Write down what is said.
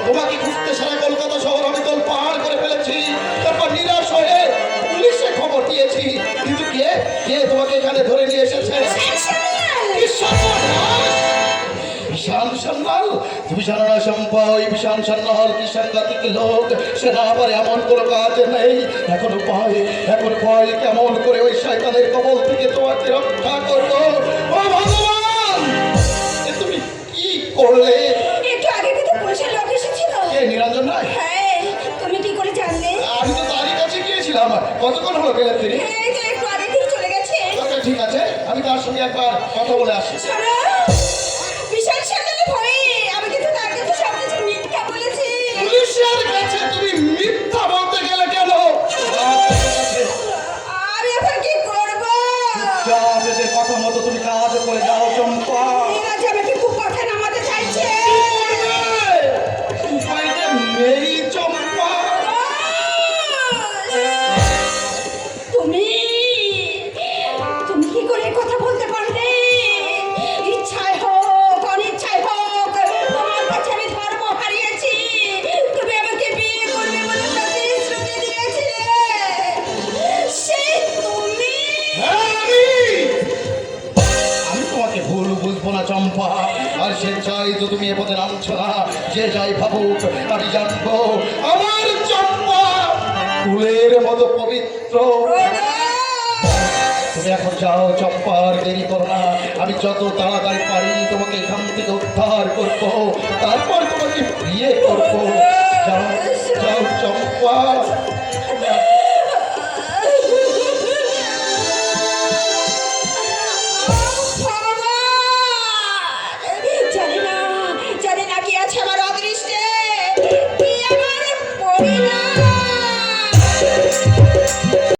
তোমাকে খুঁজতে সারা কলকাতা শহর আমি তোল পাহাড় করে ফেলেছি, তারপর নিরাশ হয়ে পুলিশে খবর দিয়েছি, কিন্তু কে কে তোমাকে এখানে ধরে নিয়ে এসেছে? কি সর্বনাশ! বিশাল সান্যাল, তুমি জানো না শম্পা, ওই বিশাল সান্যাল কি সাংঘাতিক লোক, সে না পারে এমন কোনো কাজ নেই। এখন ভয় কেমন করে ওই শয়তানের কবল থেকে তোমাকে রক্ষা করবো। ও ভগবান, এ তুমি কি করলে? একটু আগে কিন্তু পুলিশের লোক এসেছিল। কে, নিরঞ্জন রায়? হ্যাঁ, তুমি কি করে জানলে? আমি তো তারই কাছে গিয়েছিলাম। কতক্ষণ হলো গেলেন তিনি? এই যে একটু আগে থেকে চলে গেছে। আচ্ছা, ঠিক আছে, আমি তার সঙ্গে একবার কথা বলে আসি। শোনো, বিশাল সান্যালের ভয়ে আমি কিন্তু তার কাছে সব কিছু মিথ্যা বলেছি। পুলিশের কাছে তুমি মিথ্যা বলতে গেলে কেন? আমি এখন কি করবো? এদের কথা মতো তুমি কাজ করে যাও চম্পা। এরা যে আমাকে খুব কথা নামাতে চাইছে। উপায় যে নেই চম্পা। তুমি তুমি কি করে কথা বলতে পারলে? ইচ্ছায় হোক অনিচ্ছায় হোক, তোমার কাছে আমি ধর্ম হারিয়েছি। তুমি আমাকে বিয়ে করবে বলে প্রতিশ্রুতি দিয়েছিলে, সেই তুমি। হ্যাঁ, আমি তোমাকে ভুল বুঝবো না চম্পা। আর সে চাই তো তুমি এ পথে নামছো না। যে যাই ভাবুক, আমি জানবো আমার চম্পা ফুলের মতো পবিত্র। তুমি এখন যাও চম্পা, আর দেরি করো না। আমি যত তাড়াতাড়ি পারি তোমাকে এখান থেকে উদ্ধার করবো, তারপর তোমাকে বিয়ে করবো। যাও যাও চম্পা।